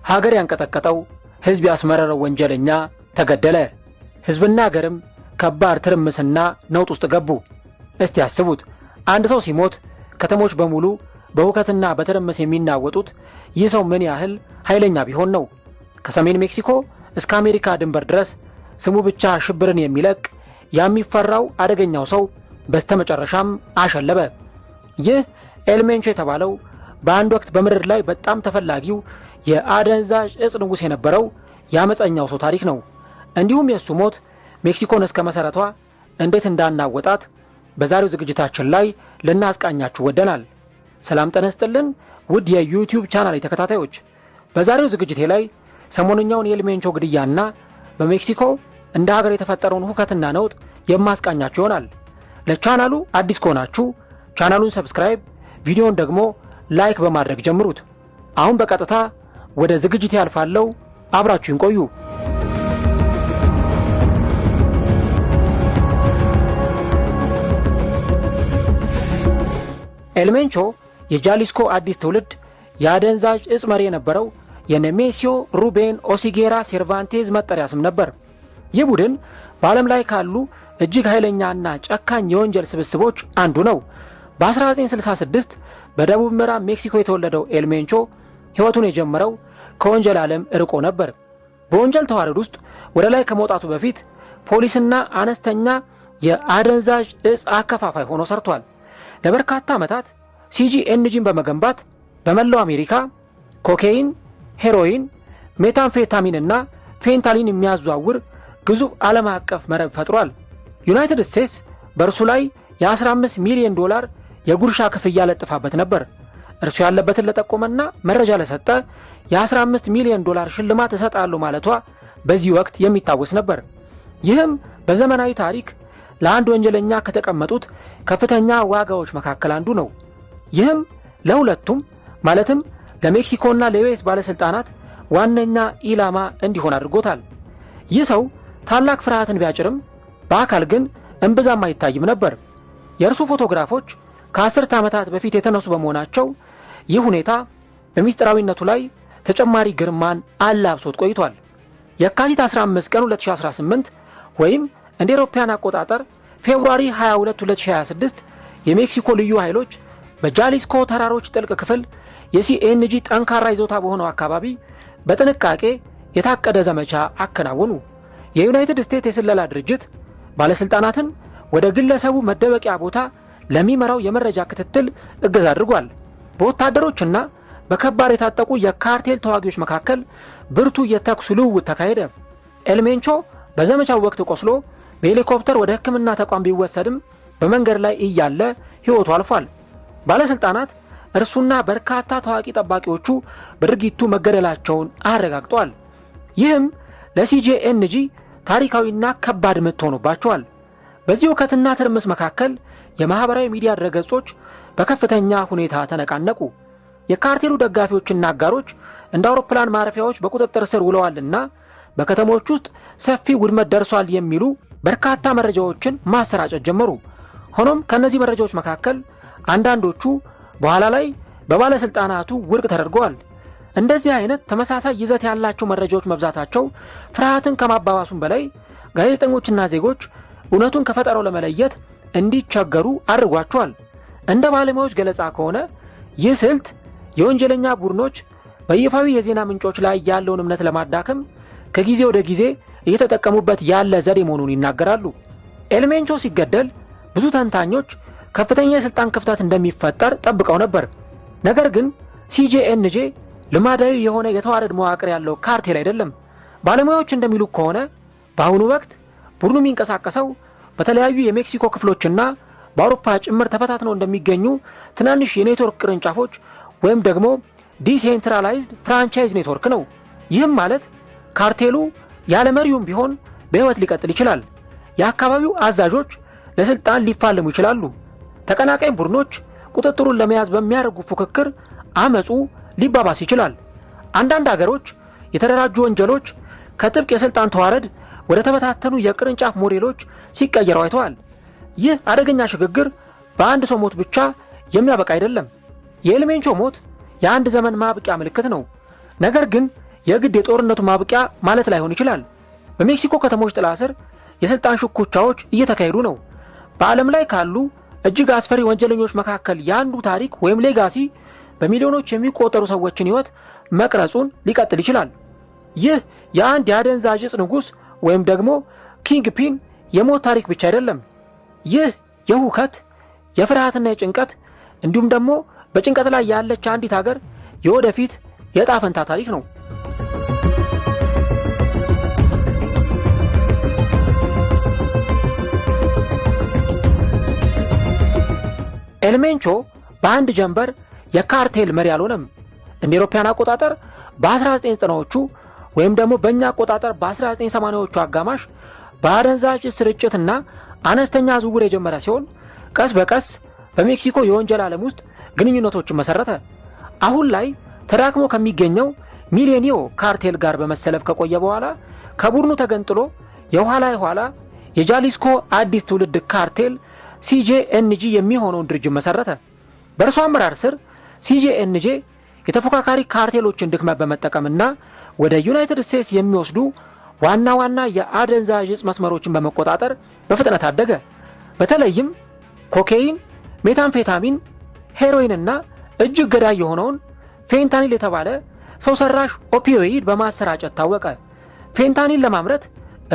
ሀገር ያንቀጠቀጠው ህዝብ ያስመረረው ወንጀለኛ ተገደለ። ህዝብና ሀገርም ከባድ ትርምስና ነውጥ ውስጥ ገቡ። እስቲ ያስቡት፣ አንድ ሰው ሲሞት ከተሞች በሙሉ በሁከትና በትርምስ የሚናወጡት ይህ ሰው ምን ያህል ኃይለኛ ቢሆን ነው? ከሰሜን ሜክሲኮ እስከ አሜሪካ ድንበር ድረስ ስሙ ብቻ ሽብርን የሚለቅ የሚፈራው አደገኛው ሰው በስተመጨረሻም አሸለበ። ይህ ኤልሜንቾ የተባለው በአንድ ወቅት በምድር ላይ በጣም ተፈላጊው የአደንዛዥ እጽ ንጉስ የነበረው ያመፀኛው ሰው ታሪክ ነው። እንዲሁም የሱ ሞት ሜክሲኮን እስከ መሰረቷ እንዴት እንዳናወጣት በዛሬው ዝግጅታችን ላይ ልናስቃኛችሁ ወደናል። ሰላም ጤና ይስጥልን ውድ የዩቲዩብ ቻናል ተከታታዮች፣ በዛሬው ዝግጅቴ ላይ ሰሞንኛውን የኤልሜንቾ ግድያና በሜክሲኮ እንደ ሀገር የተፈጠረውን ሁከትና ነውጥ የማስቃኛችሁ ይሆናል። ለቻናሉ አዲስ ከሆናችሁ ቻናሉን ሰብስክራይብ፣ ቪዲዮውን ደግሞ ላይክ በማድረግ ጀምሩት። አሁን በቀጥታ ወደ ዝግጅቴ ያልፋለሁ። አብራችሁን ቆዩ። ኤልሜንቾ የጃሊስኮ አዲስ ትውልድ የአደንዛዥ እጽ መሪ የነበረው የኔሜሲዮ ሩቤን ኦሲጌራ ሴርቫንቴዝ መጠሪያ ስም ነበር። ይህ ቡድን በዓለም ላይ ካሉ እጅግ ኃይለኛና ጨካኝ የወንጀል ስብስቦች አንዱ ነው። በ1966 በደቡብ ምዕራብ ሜክሲኮ የተወለደው ኤልሜንቾ ሕይወቱን የጀመረው ከወንጀል ዓለም ርቆ ነበር። በወንጀል ተዋረድ ውስጥ ወደ ላይ ከመውጣቱ በፊት ፖሊስና አነስተኛ የአደንዛዥ እጽ አከፋፋይ ሆኖ ሰርቷል። ለበርካታ ዓመታት ሲጂኤንጂን በመገንባት በመላው አሜሪካ ኮካይን፣ ሄሮይን፣ ሜታምፌታሚን እና ፌንታሊን የሚያዘዋውር ግዙፍ ዓለም አቀፍ መረብ ፈጥሯል። ዩናይትድ ስቴትስ በእርሱ ላይ የ15 ሚሊዮን ዶላር የጉርሻ ክፍያ ለጥፋበት ነበር። እርሱ ያለበትን ለጠቆመና መረጃ ለሰጠ የ15 ሚሊዮን ዶላር ሽልማት እሰጣለሁ ማለቷ በዚህ ወቅት የሚታወስ ነበር። ይህም በዘመናዊ ታሪክ ለአንድ ወንጀለኛ ከተቀመጡት ከፍተኛ ዋጋዎች መካከል አንዱ ነው። ይህም ለሁለቱም ማለትም ለሜክሲኮና ለዩኤስ ባለስልጣናት ዋነኛ ኢላማ እንዲሆን አድርጎታል። ይህ ሰው ታላቅ ፍርሃትን ቢያጭርም በአካል ግን እምብዛም አይታይም ነበር። የእርሱ ፎቶግራፎች ከ10 ዓመታት በፊት የተነሱ በመሆናቸው ይህ ሁኔታ በሚስጥራዊነቱ ላይ ተጨማሪ ግርማን አላብሶት ቆይቷል። የካቲት 15 ቀን 2018 ወይም እንደ አውሮፓውያን አቆጣጠር ፌብሩዋሪ 22 2026 የሜክሲኮ ልዩ ኃይሎች በጃሊስኮ ተራሮች ጥልቅ ክፍል የሲኤንጂ ጠንካራ ይዞታ በሆነው አካባቢ በጥንቃቄ የታቀደ ዘመቻ አከናወኑ። የዩናይትድ ስቴትስ የስለላ ድርጅት ባለስልጣናትን ወደ ግለሰቡ መደበቂያ ቦታ ለሚመራው የመረጃ ክትትል እገዛ አድርጓል። በወታደሮችና በከባድ የታጠቁ የካርቴል ተዋጊዎች መካከል ብርቱ የተኩስ ልውውጥ ተካሄደ። ኤልሜንቾ በዘመቻው ወቅት ቆስሎ በሄሊኮፕተር ወደ ሕክምና ተቋም ቢወሰድም በመንገድ ላይ እያለ ሕይወቱ አልፏል። ባለስልጣናት እርሱና በርካታ ታዋቂ ጠባቂዎቹ በድርጊቱ መገደላቸውን አረጋግጠዋል። ይህም ለሲጂኤንጂ ታሪካዊና ከባድ ምት ሆኖባቸዋል። በዚህ ሁከትና ትርምስ መካከል የማህበራዊ ሚዲያ ድረገጾች በከፍተኛ ሁኔታ ተነቃነቁ። የካርቴሉ ደጋፊዎችና አጋሮች እንደ አውሮፕላን ማረፊያዎች በቁጥጥር ስር ውለዋልና በከተሞች ውስጥ ሰፊ ውድመት ደርሷል የሚሉ በርካታ መረጃዎችን ማሰራጨት ጀመሩ። ሆኖም ከነዚህ መረጃዎች መካከል አንዳንዶቹ በኋላ ላይ በባለስልጣናቱ ውድቅ ተደርገዋል። እንደዚህ አይነት ተመሳሳይ ይዘት ያላቸው መረጃዎች መብዛታቸው ፍርሃትን ከማባባሱም በላይ ጋዜጠኞችና ዜጎች እውነቱን ከፈጠራው ለመለየት እንዲቸገሩ አድርጓቸዋል። እንደ ባለሙያዎች ገለጻ ከሆነ ይህ ስልት የወንጀለኛ ቡድኖች በይፋዊ የዜና ምንጮች ላይ ያለውን እምነት ለማዳከም ከጊዜ ወደ ጊዜ እየተጠቀሙበት ያለ ዘዴ መሆኑን ይናገራሉ። ኤልሜንቾ ሲገደል ብዙ ተንታኞች ከፍተኛ የስልጣን ክፍተት እንደሚፈጠር ጠብቀው ነበር። ነገር ግን ሲጂኤንጂ ልማዳዊ የሆነ የተዋረድ መዋቅር ያለው ካርቴል አይደለም። ባለሙያዎች እንደሚሉ ከሆነ በአሁኑ ወቅት ቡድኑ የሚንቀሳቀሰው በተለያዩ የሜክሲኮ ክፍሎችና በአውሮፓ ጭምር ተበታትነው እንደሚገኙ ትናንሽ የኔትወርክ ቅርንጫፎች ወይም ደግሞ ዲሴንትራላይዝድ ፍራንቻይዝ ኔትወርክ ነው። ይህም ማለት ካርቴሉ ያለ መሪውም ቢሆን በሕይወት ሊቀጥል ይችላል። የአካባቢው አዛዦች ለስልጣን ሊፋለሙ ይችላሉ። ተቀናቃኝ ቡድኖች ቁጥጥሩን ለመያዝ በሚያደርጉ ፉክክር አመጹ ሊባባስ ይችላል። አንዳንድ ሀገሮች የተደራጁ ወንጀሎች ከጥብቅ የስልጣን ተዋረድ ወደ ተበታተኑ የቅርንጫፍ ሞዴሎች ሲቀየሩ አይተዋል። ይህ አደገኛ ሽግግር በአንድ ሰው ሞት ብቻ የሚያበቃ አይደለም። የኤልሜንቾ ሞት የአንድ ዘመን ማብቂያ ምልክት ነው። ነገር ግን የግድ የጦርነቱ ማብቂያ ማለት ላይሆን ይችላል። በሜክሲኮ ከተሞች ጥላ ስር የስልጣን ሽኩቻዎች እየተካሄዱ ነው። በዓለም ላይ ካሉ እጅግ አስፈሪ ወንጀለኞች መካከል ያንዱ ታሪክ ወይም ሌጋሲ በሚሊዮኖች የሚቆጠሩ ሰዎችን ሕይወት መቅረጹን ሊቀጥል ይችላል። ይህ የአንድ የአደንዛዥ ዕፅ ንጉሥ ወይም ደግሞ ኪንግ ፒን የሞት ታሪክ ብቻ አይደለም። ይህ የሁከት የፍርሃትና የጭንቀት እንዲሁም ደግሞ በጭንቀት ላይ ያለች አንዲት ሀገር የወደፊት የዕጣ ፈንታ ታሪክ ነው። ኤልሜንቾ በአንድ ጀንበር የካርቴል መሪ አልሆነም። እንደ አውሮፓውያን አቆጣጠር በ1990ዎቹ ወይም ደግሞ በእኛ አቆጣጠር በ1980ዎቹ አጋማሽ በአደንዛዥ ስርጭትና አነስተኛ ዝውውር የጀመረ ሲሆን ቀስ በቀስ በሜክሲኮ የወንጀል ዓለም ውስጥ ግንኙነቶችን መሰረተ። አሁን ላይ ተዳክሞ ከሚገኘው ሚሌኒዮ ካርቴል ጋር በመሰለፍ ከቆየ በኋላ ከቡድኑ ተገንጥሎ የኋላ የጃሊስኮ አዲስ ትውልድ ካርቴል ሲጄኤንጂ የሚሆነውን ድርጅት መሰረተ። በእርሱ አመራር ስር ሲጄኤንጂ የተፎካካሪ ካርቴሎችን ድክመት በመጠቀምና ወደ ዩናይትድ ስቴትስ የሚወስዱ ዋና የአደንዛዥ ዕፅ መስመሮችን በመቆጣጠር በፍጥነት አደገ። በተለይም ኮካይን፣ ሜታምፌታሚን፣ ሄሮይንና እጅግ ገዳይ የሆነውን ፌንታኒል የተባለ ሰው ሰራሽ ኦፒዮይድ በማሰራጨት ታወቀ። ፌንታኒል ለማምረት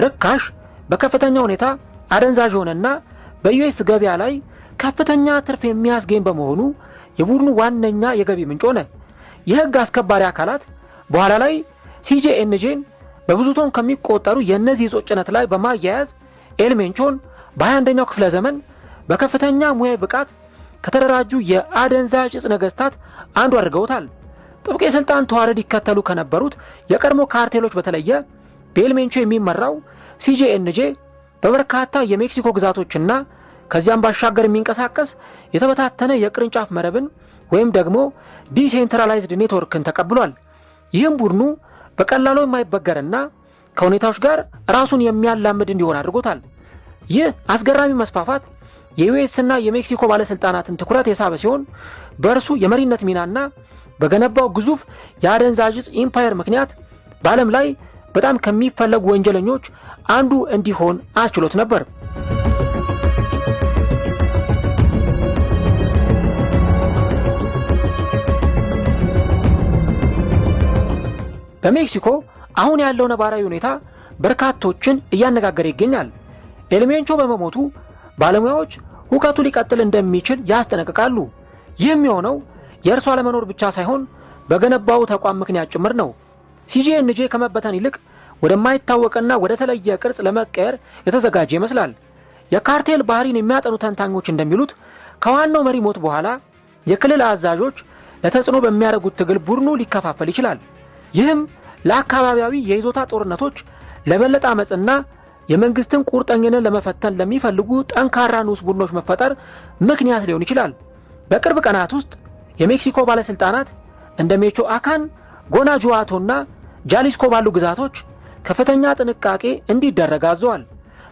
ርካሽ፣ በከፍተኛ ሁኔታ አደንዛዥ ሆነና በዩኤስ ገበያ ላይ ከፍተኛ ትርፍ የሚያስገኝ በመሆኑ የቡድኑ ዋነኛ የገቢ ምንጭ ሆነ። የህግ አስከባሪ አካላት በኋላ ላይ ሲጄኤንጂን በብዙ ቶን ከሚቆጠሩ የእነዚህ ዕጾች ጭነት ላይ በማያያዝ ኤልሜንቾን በ21ኛው ክፍለ ዘመን በከፍተኛ ሙያዊ ብቃት ከተደራጁ የአደንዛዥ ዕፅ ነገስታት አንዱ አድርገውታል። ጥብቅ የስልጣን ተዋረድ ይከተሉ ከነበሩት የቀድሞ ካርቴሎች በተለየ በኤልሜንቾ የሚመራው ሲጄኤንጂ በበርካታ የሜክሲኮ ግዛቶችና ከዚያም ባሻገር የሚንቀሳቀስ የተበታተነ የቅርንጫፍ መረብን ወይም ደግሞ ዲሴንትራላይዝድ ኔትወርክን ተቀብሏል። ይህም ቡድኑ በቀላሉ የማይበገርና ከሁኔታዎች ጋር ራሱን የሚያላምድ እንዲሆን አድርጎታል። ይህ አስገራሚ መስፋፋት የዩኤስና የሜክሲኮ ባለስልጣናትን ትኩረት የሳበ ሲሆን በእርሱ የመሪነት ሚናና በገነባው ግዙፍ የአደንዛዥ ዕፅ ኢምፓየር ምክንያት በዓለም ላይ በጣም ከሚፈለጉ ወንጀለኞች አንዱ እንዲሆን አስችሎት ነበር። በሜክሲኮ አሁን ያለው ነባራዊ ሁኔታ በርካቶችን እያነጋገረ ይገኛል። ኤልሜንቾ በመሞቱ ባለሙያዎች ሁከቱ ሊቀጥል እንደሚችል ያስጠነቅቃሉ። ይህም የሆነው የእርሱ አለመኖር ብቻ ሳይሆን በገነባው ተቋም ምክንያት ጭምር ነው። ሲጄኤንጂ ከመበተን ይልቅ ወደማይታወቅና ወደ ተለየ ቅርጽ ለመቀየር የተዘጋጀ ይመስላል። የካርቴል ባህሪን የሚያጠኑ ተንታኞች እንደሚሉት ከዋናው መሪ ሞት በኋላ የክልል አዛዦች ለተጽዕኖ በሚያደርጉት ትግል ቡድኑ ሊከፋፈል ይችላል። ይህም ለአካባቢያዊ የይዞታ ጦርነቶች፣ ለበለጠ አመጽና የመንግስትን ቁርጠኝነት ለመፈተን ለሚፈልጉ ጠንካራ ንዑስ ቡድኖች መፈጠር ምክንያት ሊሆን ይችላል። በቅርብ ቀናት ውስጥ የሜክሲኮ ባለስልጣናት እንደ ሜቾአካን፣ ጎናጁዋቶና ጃሊስኮ ባሉ ግዛቶች ከፍተኛ ጥንቃቄ እንዲደረግ አዘዋል።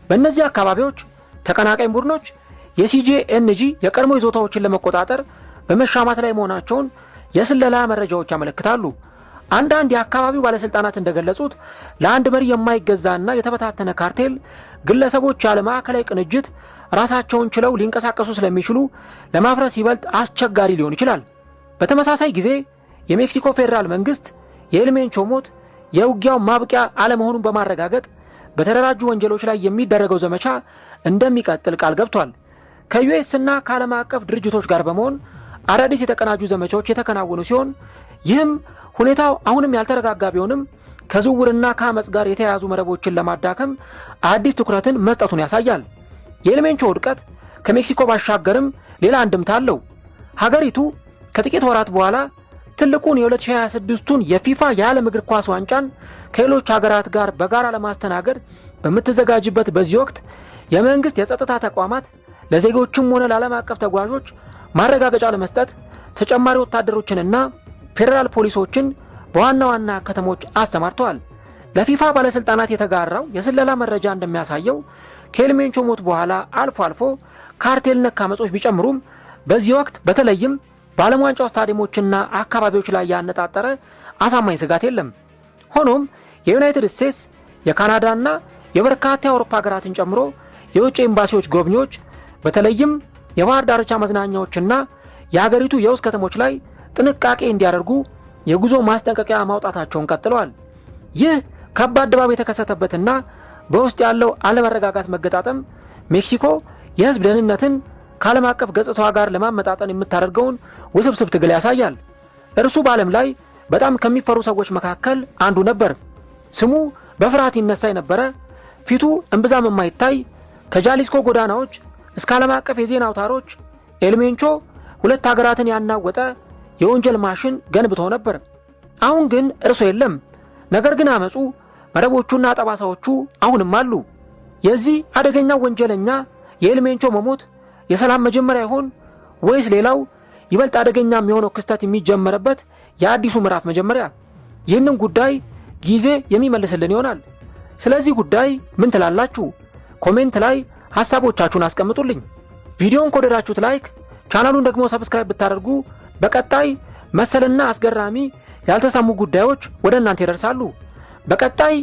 በእነዚህ አካባቢዎች ተቀናቃኝ ቡድኖች የሲጄኤንጂ የቀድሞ ይዞታዎችን ለመቆጣጠር በመሻማት ላይ መሆናቸውን የስለላ መረጃዎች ያመለክታሉ። አንዳንድ የአካባቢው ባለስልጣናት እንደገለጹት ለአንድ መሪ የማይገዛና የተበታተነ ካርቴል ግለሰቦች ያለ ማዕከላዊ ቅንጅት ራሳቸውን ችለው ሊንቀሳቀሱ ስለሚችሉ ለማፍረስ ይበልጥ አስቸጋሪ ሊሆን ይችላል። በተመሳሳይ ጊዜ የሜክሲኮ ፌዴራል መንግስት የኤልሜንቾ ሞት የውጊያው ማብቂያ አለመሆኑን በማረጋገጥ በተደራጁ ወንጀሎች ላይ የሚደረገው ዘመቻ እንደሚቀጥል ቃል ገብቷል። ከዩኤስና ከዓለም አቀፍ ድርጅቶች ጋር በመሆን አዳዲስ የተቀናጁ ዘመቻዎች የተከናወኑ ሲሆን ይህም ሁኔታው አሁንም ያልተረጋጋ ቢሆንም ከዝውውርና ከአመጽ ጋር የተያያዙ መረቦችን ለማዳከም አዲስ ትኩረትን መስጠቱን ያሳያል። የኤልሜንቾ ውድቀት ከሜክሲኮ ባሻገርም ሌላ አንድምታ አለው። ሀገሪቱ ከጥቂት ወራት በኋላ ትልቁን የ2026ቱን የፊፋ የዓለም እግር ኳስ ዋንጫን ከሌሎች ሀገራት ጋር በጋራ ለማስተናገድ በምትዘጋጅበት በዚህ ወቅት የመንግስት የጸጥታ ተቋማት ለዜጎችም ሆነ ለዓለም አቀፍ ተጓዦች ማረጋገጫ ለመስጠት ተጨማሪ ወታደሮችንና ፌደራል ፖሊሶችን በዋና ከተሞች አሰማርተዋል። ለፊፋ ባለስልጣናት የተጋራው የስለላ መረጃ እንደሚያሳየው ከኤልሜንቾ ሞት በኋላ አልፎ ካርቴል ነክ አመጾች ቢጨምሩም በዚህ ወቅት በተለይም በዓለም ዋንጫው ስታዲየሞችና አካባቢዎች ላይ ያነጣጠረ አሳማኝ ስጋት የለም። ሆኖም የዩናይትድ ስቴትስ የካናዳና የበርካታ የአውሮፓ ሀገራትን ጨምሮ የውጭ ኤምባሲዎች ጎብኚዎች በተለይም የባህር ዳርቻ መዝናኛዎችና የሀገሪቱ የውስጥ ከተሞች ላይ ጥንቃቄ እንዲያደርጉ የጉዞ ማስጠንቀቂያ ማውጣታቸውን ቀጥለዋል። ይህ ከባድ ድባብ የተከሰተበትና በውስጥ ያለው አለመረጋጋት መገጣጠም ሜክሲኮ የህዝብ ደህንነትን ከዓለም አቀፍ ገጽታዋ ጋር ለማመጣጠን የምታደርገውን ውስብስብ ትግል ያሳያል። እርሱ በዓለም ላይ በጣም ከሚፈሩ ሰዎች መካከል አንዱ ነበር። ስሙ በፍርሃት ይነሳ የነበረ፣ ፊቱ እምብዛም የማይታይ፣ ከጃሊስኮ ጎዳናዎች እስከ ዓለም አቀፍ የዜና አውታሮች ኤልሜንቾ ሁለት ሀገራትን ያናወጠ የወንጀል ማሽን ገንብቶ ነበር። አሁን ግን እርሱ የለም። ነገር ግን አመጹ፣ መረቦቹና ጠባሳዎቹ አሁንም አሉ። የዚህ አደገኛ ወንጀለኛ የኤልሜንቾ መሞት የሰላም መጀመሪያ ይሆን ወይስ ሌላው ይበልጥ አደገኛ የሚሆነው ክስተት የሚጀመርበት የአዲሱ ምዕራፍ መጀመሪያ? ይህንን ጉዳይ ጊዜ የሚመልስልን ይሆናል። ስለዚህ ጉዳይ ምን ትላላችሁ? ኮሜንት ላይ ሐሳቦቻችሁን አስቀምጡልኝ። ቪዲዮውን ከወደዳችሁት ላይክ፣ ቻናሉን ደግሞ ሰብስክራይብ ብታደርጉ በቀጣይ መሰልና አስገራሚ ያልተሰሙ ጉዳዮች ወደ እናንተ ይደርሳሉ። በቀጣይ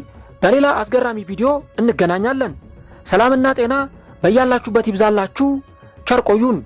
በሌላ አስገራሚ ቪዲዮ እንገናኛለን። ሰላምና ጤና በያላችሁበት ይብዛላችሁ። ቸር ቆዩን።